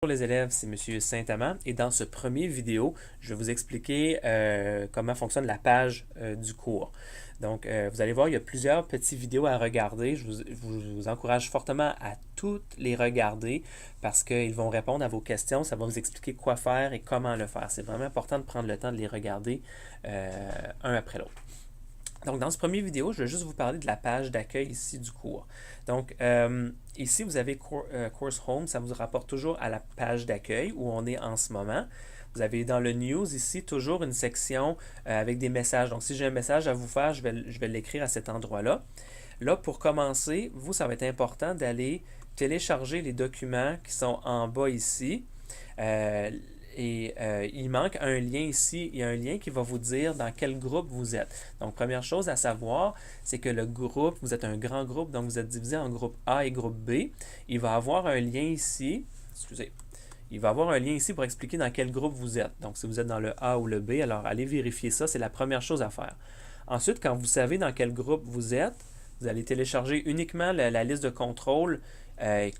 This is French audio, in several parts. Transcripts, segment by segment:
Bonjour les élèves, c'est Monsieur Saint-Amand et dans ce premier vidéo, je vais vous expliquer comment fonctionne la page du cours. Donc, vous allez voir, il y a plusieurs petites vidéos à regarder. Je vous encourage fortement à toutes les regarder parce qu'ils vont répondre à vos questions. Ça va vous expliquer quoi faire et comment le faire. C'est vraiment important de prendre le temps de les regarder un après l'autre. Donc, dans ce premier vidéo, je vais juste vous parler de la page d'accueil ici du cours. Donc, ici, vous avez Course Home, ça vous rapporte toujours à la page d'accueil où on est en ce moment. Vous avez dans le News ici toujours une section avec des messages. Donc, si j'ai un message à vous faire, je vais l'écrire à cet endroit-là. Là, pour commencer, vous, ça va être important d'aller télécharger les documents qui sont en bas ici. Il manque un lien ici. Il y a un lien qui va vous dire dans quel groupe vous êtes. Donc, première chose à savoir, c'est que le groupe, vous êtes un grand groupe, donc vous êtes divisé en groupe A et groupe B. Il va avoir un lien ici. Excusez. Il va avoir un lien ici pour expliquer dans quel groupe vous êtes. Donc, si vous êtes dans le A ou le B, alors allez vérifier ça. C'est la première chose à faire. Ensuite, quand vous savez dans quel groupe vous êtes, vous allez télécharger uniquement la liste de contrôle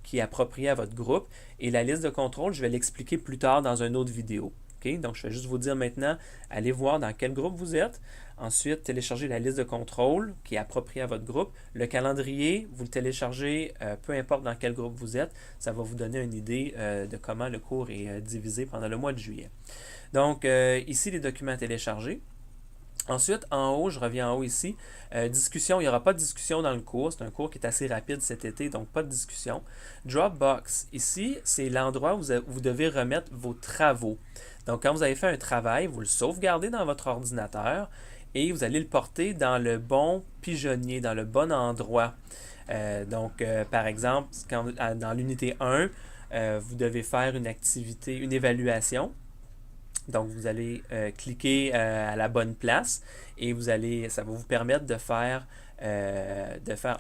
qui est appropriée à votre groupe. Et la liste de contrôle, je vais l'expliquer plus tard dans une autre vidéo. Okay? Donc, je vais juste vous dire maintenant, allez voir dans quel groupe vous êtes. Ensuite, téléchargez la liste de contrôle qui est appropriée à votre groupe. Le calendrier, vous le téléchargez, peu importe dans quel groupe vous êtes. Ça va vous donner une idée de comment le cours est divisé pendant le mois de juillet. Donc, ici, les documents téléchargés. Ensuite, en haut, je reviens en haut ici, discussion, il n'y aura pas de discussion dans le cours, c'est un cours qui est assez rapide cet été, donc pas de discussion. Dropbox, ici, c'est l'endroit où vous devez remettre vos travaux. Donc, quand vous avez fait un travail, vous le sauvegardez dans votre ordinateur et vous allez le porter dans le bon pigeonnier, dans le bon endroit. Par exemple, dans l'unité 1, vous devez faire une activité, une évaluation. Donc, vous allez cliquer à la bonne place et ça va vous permettre de faire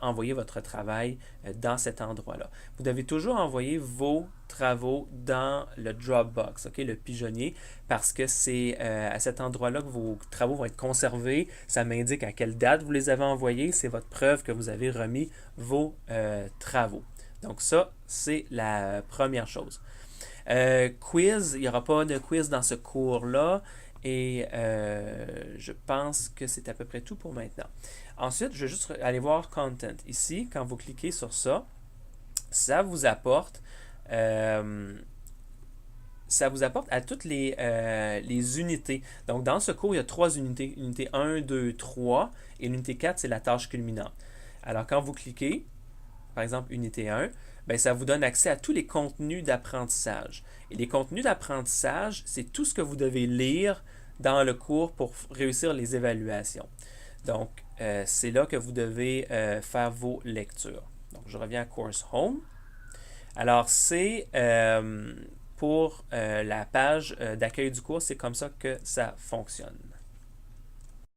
envoyer votre travail dans cet endroit-là. Vous devez toujours envoyer vos travaux dans le Dropbox, okay, le pigeonnier, parce que c'est à cet endroit-là que vos travaux vont être conservés. Ça m'indique à quelle date vous les avez envoyés. C'est votre preuve que vous avez remis vos travaux. Donc ça, c'est la première chose. Quiz, il n'y aura pas de quiz dans ce cours-là et je pense que c'est à peu près tout pour maintenant. Ensuite, je vais juste aller voir Content. Ici, quand vous cliquez sur ça, ça vous apporte à toutes les unités. Donc, dans ce cours, il y a 3 unités. Unité 1, 2, 3 et l'unité 4, c'est la tâche culminante. Alors, quand vous cliquez, par exemple, unité 1, bien, ça vous donne accès à tous les contenus d'apprentissage. Et les contenus d'apprentissage, c'est tout ce que vous devez lire dans le cours pour réussir les évaluations. Donc, c'est là que vous devez faire vos lectures. Donc, je reviens à Course Home. Alors, c'est pour la page d'accueil du cours, c'est comme ça que ça fonctionne.